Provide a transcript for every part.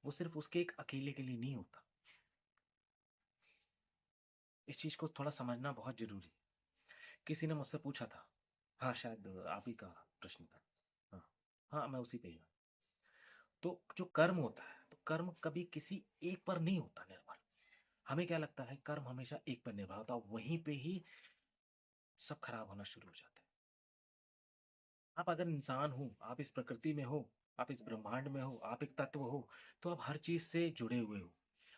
वो सिर्फ उसके एक अकेले के लिए नहीं होता। इस चीज को थोड़ा समझना बहुत जरूरी है। किसी ने मुझसे पूछा था, हाँ शायद आप ही का प्रश्न था। हाँ, हाँ मैं उसी पे ही हूँ। तो जो कर्म होता है, तो कर्म कभी किसी एक पर नहीं होता निर्भर। हमें क्या लगता है, कर्म हमेशा एक पर निर्भर होता है, वहीं पे ही सब खराब होना शुरू हो जाता है। आप अगर इंसान हो, आप इस प्रकृति में हो, आप इस ब्रह्मांड में हो, आप एक तत्व हो, तो आप हर चीज से जुड़े हुए हो।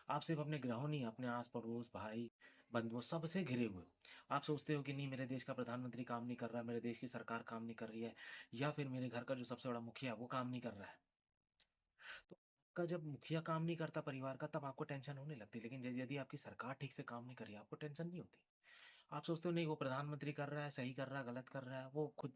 आप सिर्फ अपने ग्रहों नहीं, अपने आस पड़ोस, भाई बंधुओं सबसे घिरे हुए हो। आप सोचते हो कि नहीं, मेरे देश का प्रधानमंत्री काम नहीं कर रहा है, मेरे देश की सरकार काम नहीं कर रही है, या फिर मेरे घर का जो सबसे बड़ा मुखिया है वो काम नहीं कर रहा है। तो आपका जब मुखिया काम नहीं करता परिवार का, तब आपको टेंशन होने लगती है। लेकिन यदि आपकी सरकार ठीक से काम नहीं कर रही, आपको टेंशन नहीं होती। आप सोचते हो नहीं, वो प्रधानमंत्री कर रहा है, सही कर रहा है, गलत कर रहा है, वो खुद,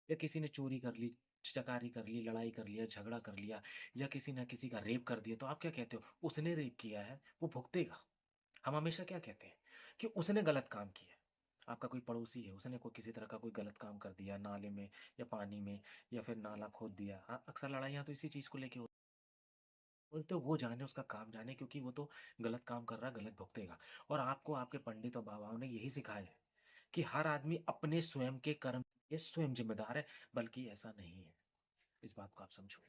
या किसी ने चोरी कर ली, चकारी कर ली, लड़ाई कर लिया, झगड़ा कर लिया, या किसी ने किसी का रेप कर दिया, तो आप क्या कहते हो, उसने रेप किया है, वो भुगतेगा। हम हमेशा क्या कहते हैं कि उसने गलत काम किया है। आपका कोई पड़ोसी है, उसने कोई किसी तरह का कोई गलत काम कर दिया नाले में या पानी में, या फिर नाला खोद दिया। हाँ, अक्सर लड़ाइयाँ तो इसी चीज को लेके होती हैं। बोलते हो वो जाने, उसका काम जाने, क्योंकि वो तो गलत काम कर रहा है, गलत भुगतेगा। और आपको आपके पंडित और बाबाओं ने यही सिखाया है कि हर आदमी अपने स्वयं के कर्म के लिए स्वयं जिम्मेदार है। बल्कि ऐसा नहीं है, इस बात को आप समझो।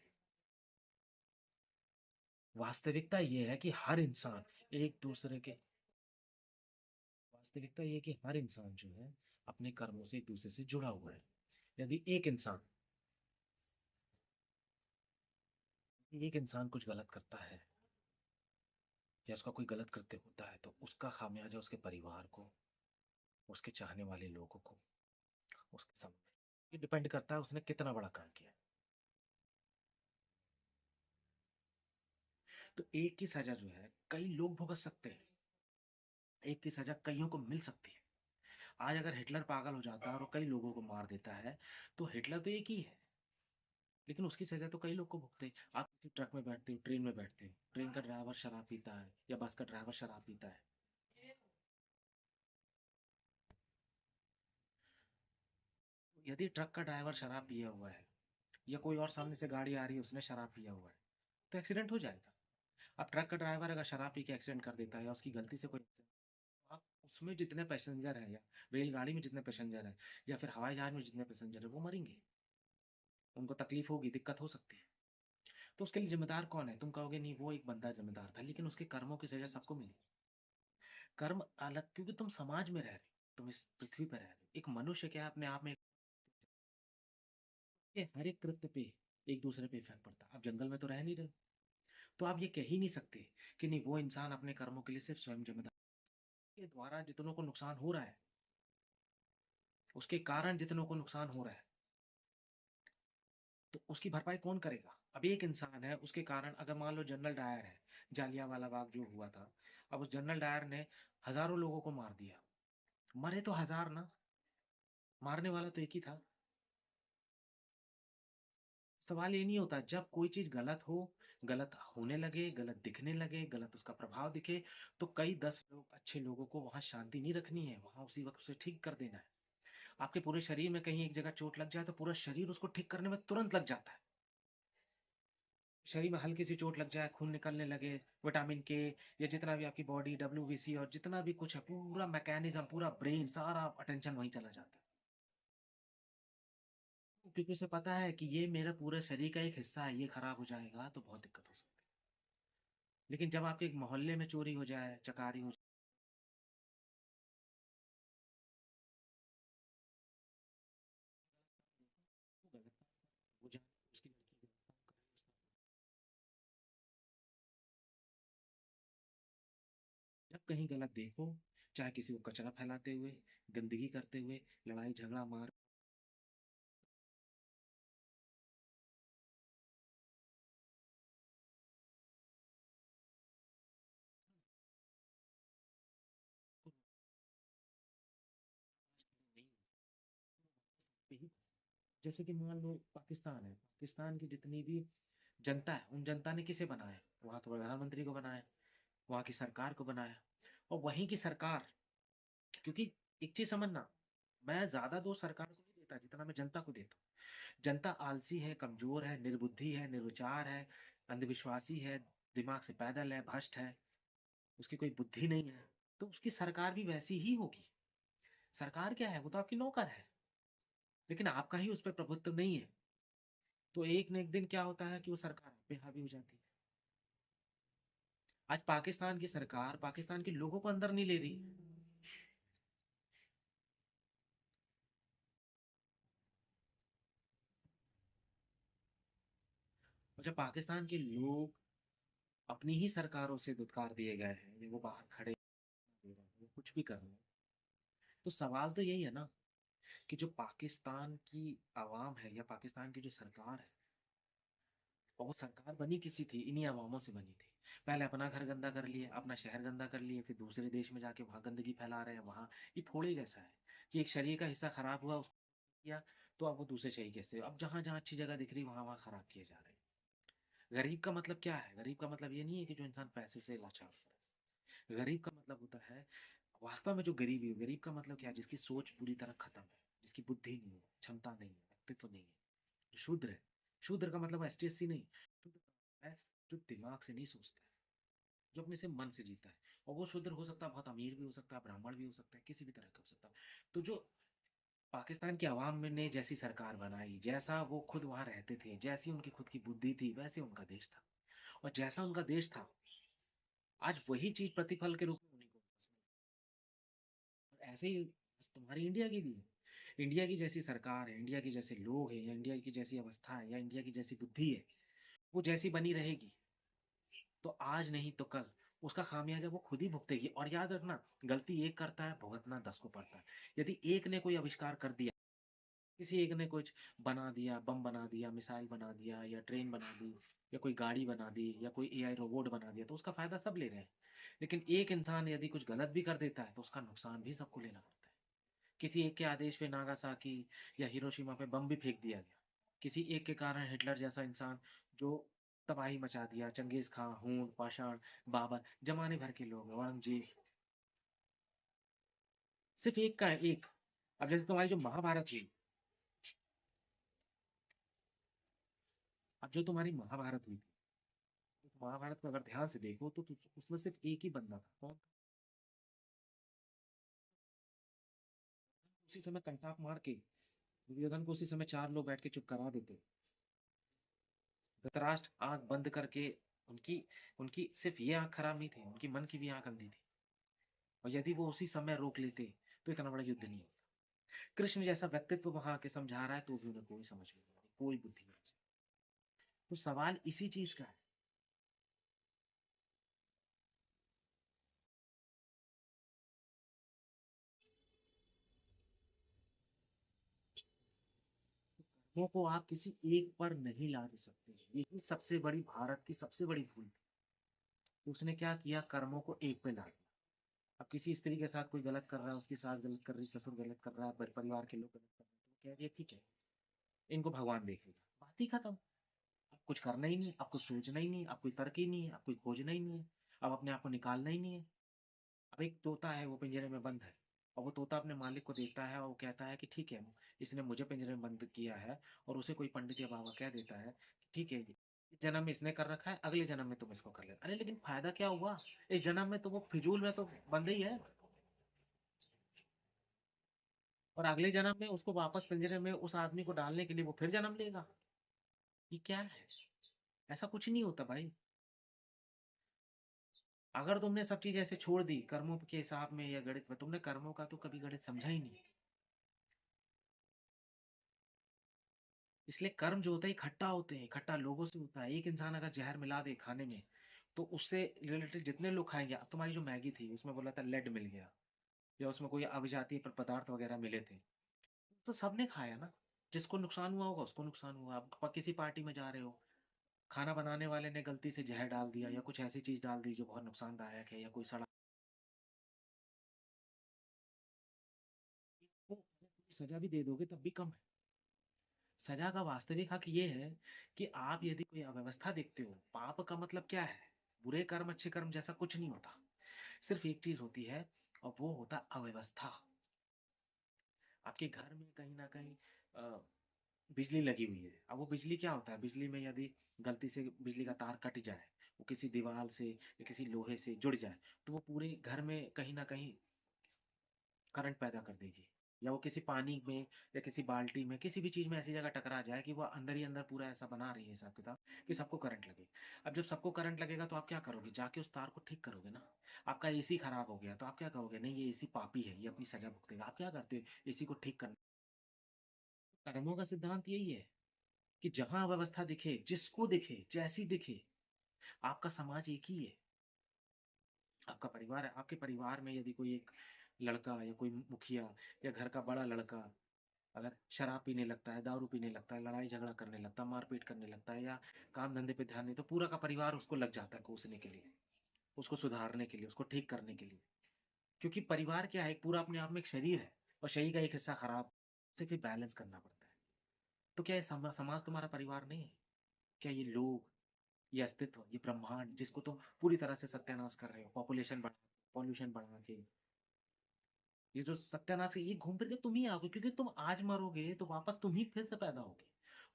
वास्तविकता ये है कि हर इंसान एक दूसरे के वास्तविकता ये है कि हर इंसान जो है अपने कर्मों से एक दूसरे से जुड़ा हुआ है। यदि एक इंसान कुछ गलत करता है, या उसका कोई गलत कृत्य होता है, तो उसका खामियाजा उसके परिवार को, उसके चाहने वाले लोगों को, उसके समय, ये डिपेंड करता है उसने कितना बड़ा काम किया है। तो एक की सजा जो है कई लोग भुगत सकते हैं, एक की सजा कईयों को मिल सकती है। आज अगर हिटलर पागल हो जाता है और कई लोगों को मार देता है, तो हिटलर तो एक ही है, लेकिन उसकी सजा तो कई लोग को भुगते हैं। आप किसी ट्रक में बैठते हो, ट्रेन में बैठते हो, ट्रेन का ड्राइवर शराब पीता है या बस का ड्राइवर शराब पीता है, यदि ट्रक का ड्राइवर शराब पिया हुआ है, या कोई और सामने से गाड़ी आ रही है उसने शराब पिया हुआ है, तो एक्सीडेंट हो जाएगा। अब ट्रक का ड्राइवर अगर शराब पी के एक्सीडेंट कर देता है, या उसकी गलती से कोई accident, तो आप उसमें जितने पैसेंजर हैं, या रेलगाड़ी में जितने पैसेंजर हैं, या फिर हवाई जहाज में जितने पैसेंजर हैं, वो मरेंगे। उनको तकलीफ होगी, दिक्कत हो सकती है। तो उसके लिए जिम्मेदार कौन है? तुम कहोगे नहीं, वो एक बंदा जिम्मेदार था, लेकिन उसके कर्मों की सजा सबको मिली। कर्म अलग, क्योंकि तुम समाज में रह रहे हो, तुम इस पृथ्वी पर रह रहे हो। एक मनुष्य क्या है, अपने आप में ये हर एक कृत्य पे एक दूसरे पे इफेक्ट पड़ता है। आप जंगल में तो रह नहीं रहे, तो आप ये कह ही नहीं सकते कि नहीं, वो इंसान अपने कर्मों के लिए सिर्फ स्वयं जिम्मेदार है। के द्वारा जितनों को नुकसान हो रहा है, उसके कारण जितनों को नुकसान हो रहा है, तो उसकी भरपाई कौन करेगा? अब एक इंसान है, उसके कारण अगर मान लो जनरल डायर है, जालियांवाला बाग जो हुआ था, अब उस जनरल डायर ने हजारों लोगों को मार दिया, मरे तो हजार ना, मारने वाला तो एक ही था। सवाल ये नहीं होता, जब कोई चीज गलत हो, गलत होने लगे, गलत दिखने लगे, गलत उसका प्रभाव दिखे, तो कई 10 लोग अच्छे लोगों को वहां शांति नहीं रखनी है, वहां उसी वक्त उसे ठीक कर देना है। आपके पूरे शरीर में कहीं एक जगह चोट लग जाए, तो पूरा शरीर उसको ठीक करने में तुरंत लग जाता है। शरीर में हल्की सी चोट लग जाए, खून निकलने लगे, विटामिन के, या जितना भी आपकी बॉडी WBC और जितना भी कुछ है, पूरा मैकेनिज्म, पूरा ब्रेन, सारा अटेंशन वहीं चला जाता है, क्योंकि उसे पता है कि ये मेरा पूरे शरीर का एक हिस्सा है, ये खराब हो जाएगा तो बहुत दिक्कत हो सकती है। लेकिन जब आपके एक मोहल्ले में चोरी हो जाए, चकारी हो जाए, वो गलत काम करे, वो जाने उसकी लड़की गलत काम करे, जब कहीं गलत देखो, चाहे किसी को कचरा फैलाते हुए, गंदगी करते हुए, लड़ाई झगड़ा मार, नहीं, जैसे कि मान लो पाकिस्तान है, पाकिस्तान की जितनी भी जनता है, उन जनता ने किसे बनाया? वहां के प्रधानमंत्री को बनाया, वहां की सरकार को बनाया। और वहीं की सरकार, क्योंकि एक चीज समझना, मैं ज्यादा दोष सरकार को नहीं देता जितना मैं जनता को देता हूँ। जनता आलसी है, कमजोर है, निर्बुद्धि है, निर्विचार है, अंधविश्वासी है, दिमाग से पैदल है, भ्रष्ट है, उसकी कोई बुद्धि नहीं है, तो उसकी सरकार भी वैसी ही होगी। सरकार क्या है? वो तो आपकी नौकर है, लेकिन आपका ही उस पे प्रभुत्व नहीं है। तो एक न एक दिन क्या होता है कि वो सरकार आप पे हावी हो जाती है। आज पाकिस्तान की सरकार पाकिस्तान के लोगों को अंदर नहीं ले रही है। और जब पाकिस्तान के लोग अपनी ही सरकारों से दुत्कार दिए गए हैं, या वो बाहर खड़े दे रहे हैं, वो कुछ भी कर रहे हैं, तो सवाल तो यही है ना कि जो पाकिस्तान की आवाम है या पाकिस्तान की जो सरकार है, और वो सरकार बनी किसी थी, इन्हीं अवामों से बनी थी। पहले अपना घर गंदा कर लिए, अपना शहर गंदा कर लिए, फिर दूसरे देश में जाके वहां गंदगी फैला रहे हैं। वहां ये फोड़े जैसा है कि एक शरीर का हिस्सा खराब हुआ, उसको किया, तो अब वो दूसरे शरीर के हिस्से, अब जहां जहां अच्छी जगह दिख रही वहां वहां खराब किए जा रहे हैं। गरीब का मतलब क्या है? गरीब का मतलब ये नहीं है कि जो इंसान पैसे से लाचार होता है। गरीब का मतलब होता है, वास्तव में जो गरीबी है, गरीब का मतलब क्या है? जिसकी सोच पूरी तरह खत्म है, जिसकी बुद्धि नहीं है, क्षमता नहीं है, व्यक्तित्व नहीं है, जो शूद्र है। शूद्र का मतलब एसटीएससी नहीं, शूद्र का मतलब है जो दिमाग से नहीं सोचता है, जो अपने से मन से जीता है। और वो शूद्र हो सकता है, बहुत अमीर भी हो सकता है, ब्राह्मण भी हो सकता है, किसी भी तरह का हो सकता है। तो जो पाकिस्तान की आवाम में ने जैसी सरकार बनाई, जैसा वो खुद वहां रहते थे, जैसी उनकी खुद की बुद्धि थी, वैसे उनका देश था। और जैसा उनका देश था, आज वही चीज प्रतिफल के रूप में उन्हीं को वापस मिला। और ऐसे ही तुम्हारी इंडिया की भी है। इंडिया की जैसी सरकार है, इंडिया की जैसे लोग हैं, या इंडिया की जैसी अवस्था है, या इंडिया की जैसी बुद्धि है, वो जैसी बनी रहेगी, तो आज नहीं तो कल उसका खामियाजा वो खुद ही भुगतेगी। और याद रखना, गलती एक करता है, भुगतना 10 को पड़ता है। यदि एक ने कोई आविष्कार कर दिया, किसी एक ने कुछ बना दिया, बम बना दिया, मिसाइल बना दिया, या ट्रेन बना दी, या कोई गाड़ी बना दी, या कोई एआई रोबोट बना दिया, तो उसका फायदा सब ले रहे हैं। लेकिन एक इंसान यदि कुछ गलत भी कर देता है, तो उसका नुकसान भी सबको लेना पड़ता है। किसी एक के आदेश पे नागासाकी या हिरोशिमा पे बम भी फेंक दिया गया। किसी एक के कारण हिटलर जैसा इंसान, जो तबाही मचा दिया, चंगेज खां, हून, पाषाण, बाबर, जमाने भर के लोग, औरंगजेब, सिर्फ एक का है, एक। अब जैसे तुम्हारी जो महाभारत हुई, अब जो तुम्हारी महाभारत हुई थी, उस महाभारत को अगर ध्यान से देखो तो उसमें सिर्फ एक ही बंदा था, कौन? उसी समय कंटाप मार के दुर्योधन को उसी समय 4 लोग बैठ के चुप करा देते। धृतराष्ट्र आंख बंद करके, उनकी उनकी सिर्फ ये आंख खराब नहीं थी, उनकी मन की भी आंख अंधी थी। और यदि वो उसी समय रोक लेते, तो इतना बड़ा युद्ध नहीं होता। कृष्ण जैसा व्यक्तित्व वहां आके समझा रहा है, तो भी उन्हें कोई समझ में नहीं आ रही, कोई बुद्धि नहीं। तो सवाल इसी चीज का है। कर्मों को आप किसी एक पर नहीं ला दे सकते, यही सबसे बड़ी, भारत की सबसे बड़ी भूल थी। उसने क्या किया? कर्मों को एक पे ला दिया। अब किसी स्त्री के साथ कोई गलत कर रहा है, उसकी सास गलत कर रही, ससुर गलत कर रहा है, परिवार के लोग गलत कर रहे हैं, तो वो कह रही है ठीक है, इनको भगवान देखेगा, बात ही खत्म। अब कुछ करना ही नहीं, आपको सोचना ही नहीं, आप कोई तर्क ही नहीं है, आप कोई खोजना ही नहीं है, अब अपने आप को निकालना ही नहीं है। अब एक तोता है, वो पिंजरे में बंद है, और वो तोता अपने मालिक को देखता है, और वो कहता है कि ठीक है, इसने मुझे पिंजरे में बंद किया है। और उसे कोई पंडित या बाबा कह देता है कि ठीक है, इस जन्म में इसने कर रखा है, अगले जन्म में तुम इसको कर लेना। अरे लेकिन फायदा क्या हुआ? इस जन्म में तो वो फिजूल में तो बंद ही है, और अगले जन्म में उसको वापस पिंजरे में उस आदमी को डालने के लिए वो फिर जन्म लेगा। ये क्या है? ऐसा कुछ नहीं होता भाई। अगर तुमने सब चीज ऐसे छोड़ दी कर्मों के हिसाब में या गणित में, तुमने कर्मों का तो कभी गणित समझा ही नहीं। इसलिए कर्म जो होता है इकट्ठा होते हैं, इकट्ठा लोगों से होता है। एक इंसान अगर जहर मिला दे खाने में, तो उससे रिलेटेड जितने लोग खाएंगे, अब तुम्हारी जो मैगी थी उसमें बोला था लेड मिल गया, या उसमें कोई अविजातीय पदार्थ वगैरह मिले थे, तो सबने खाया ना। जिसको नुकसान हुआ होगा उसको नुकसान हुआ। अब किसी पार्टी में जा रहे हो, खाना बनाने वाले ने गलती से जहर डाल दिया, या कुछ ऐसी चीज डाल दी जो बहुत नुकसानदायक है, या कोई सड़ा, तो सजा भी दे दोगे तब भी कम है। सजा का वास्तविक हक ये है कि आप यदि कोई अव्यवस्था देखते हो, पाप का मतलब क्या है? बुरे कर्म अच्छे कर्म जैसा कुछ नहीं होता। सिर्फ एक चीज होती है, और वो होता अव्यवस्था। आपके घर में कहीं ना कहीं बिजली लगी हुई है। अब वो बिजली क्या होता है, बिजली में यदि गलती से बिजली का तार कट जाए, वो किसी दीवार से या किसी लोहे से जुड़ जाए, तो वो पूरे घर में कहीं न कहीं करंट पैदा कर देगी। या वो किसी पानी में या किसी बाल्टी में, किसी भी चीज़ में ऐसी जगह टकरा जाए कि वो अंदर ही अंदर पूरा ऐसा बना रही है हिसाब-किताब कि सबको करंट लगे। अब जब सबको करंट लगेगा तो आप क्या करोगे? जाके उस तार को ठीक करोगे ना। आपका एसी खराब हो गया तो आप क्या कहोगे? नहीं, ये एसी पापी है, ये अपनी सज़ा भुगतेगा। आप क्या करते हो? एसी को ठीक करने। कर्मों का सिद्धांत यही है कि जहाँ अव्यवस्था दिखे, जिसको दिखे, जैसी दिखे, आपका समाज एक ही है। आपका परिवार है, आपके परिवार में यदि कोई एक लड़का या कोई मुखिया या घर का बड़ा लड़का अगर शराब पीने लगता है, दारू पीने लगता है, लड़ाई झगड़ा करने लगता है, मारपीट करने लगता है या काम धंधे पे ध्यान नहीं, तो पूरा का परिवार उसको लग जाता है कोसने के लिए, उसको सुधारने के लिए, उसको ठीक करने के लिए। क्योंकि परिवार क्या है, एक पूरा अपने आप में एक शरीर है और शरीर का एक हिस्सा खराब, उसे फिर बैलेंस करना पड़ता है। तो क्या ये समाज तुम्हारा परिवार नहीं है? क्या ये लोग, ये अस्तित्व, ये ब्रह्मांड जिसको तुम पूरी तरह से सत्यानाश कर रहे हो, पॉल्यूशन बढ़ा के, ये जो सत्यानाश है, ये घूम फिर के तुम ही आओगे, क्योंकि तुम आज मरोगे तो वापस तुम ही फिर से पैदा होगे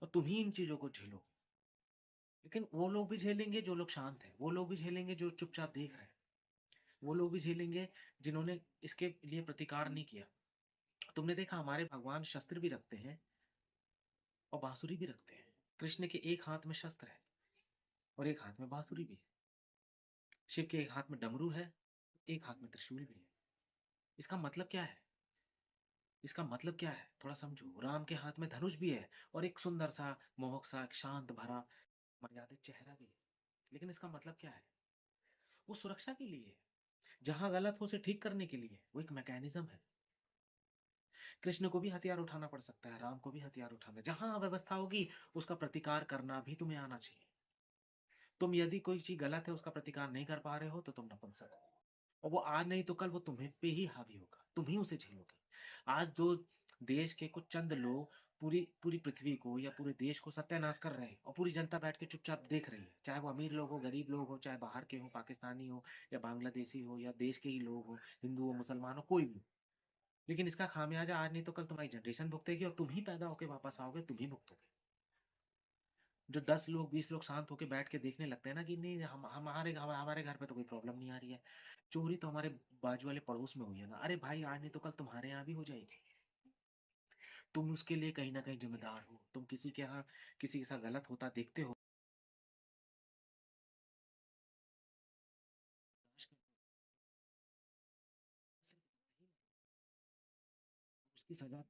और तुम ही इन चीजों को झेलोगे। लेकिन वो लोग भी झेलेंगे जो लोग शांत हैं, वो लोग भी झेलेंगे जो चुपचाप देख रहे हैं, वो लोग भी झेलेंगे जिन्होंने इसके लिए प्रतिकार नहीं किया। तुमने देखा हमारे भगवान शस्त्र भी रखते हैं और बांसुरी भी रखते हैं। कृष्ण के एक हाथ में शस्त्र है और एक हाथ में बांसुरी भी है। शिव के एक हाथ में डमरू है, एक हाथ में त्रिशूल भी है। इसका मतलब क्या है? इसका मतलब क्या है, थोड़ा समझो। राम के हाथ में धनुष भी है और एक सुंदर सा, मोहक सा, एक शांत भरा, मर्यादित चेहरा भी है। लेकिन इसका मतलब क्या है? वो सुरक्षा के लिए है। जहां गलत हो उसे ठीक करने के लिए, वो एक मैकेनिज्म है। कृष्ण को भी हथियार उठाना पड़ सकता है, राम को भी हथियार उठाना। जहां अव्यवस्था होगी उसका प्रतिकार करना भी तुम्हें आना चाहिए। तुम यदि कोई चीज गलत है उसका प्रतिकार नहीं कर पा रहे हो तो तुम नपुंसक हो, और वो आज नहीं तो कल वो तुम्हें पे ही हावी होगा, तुम ही उसे झेलोगे। आज दो देश के कुछ चंद लोग पूरी पूरी पृथ्वी को या पूरे देश को सत्यानाश कर रहे हैं और पूरी जनता बैठ के चुपचाप देख रही है, चाहे वो अमीर लोग हो, गरीब लोग हो, चाहे बाहर के हो, पाकिस्तानी हो या बांग्लादेशी हो या देश के ही लोग हो, हिंदू हो, मुसलमान हो, कोई भी हो। लेकिन इसका खामियाजा आज नहीं तो कल तुम्हारी जनरेशन भुगतेगी और तुम ही पैदा होकर वापस आओगे, तुम ही भुगतोगे। जो 10 लोग 20 लोग शांत होकर बैठ के देखने लगते हैं ना कि नहीं, हमारे घर पे तो कोई प्रॉब्लम नहीं आ रही है, चोरी तो हमारे बाजू वाले पड़ोस में हुई है ना, अरे भाई आज नहीं तो कल तुम्हारे यहाँ भी हो जाएगी। तुम उसके लिए कहीं ना कहीं जिम्मेदार हो। तुम किसी के यहाँ किसी के साथ गलत होता देखते हो, उसकी सजा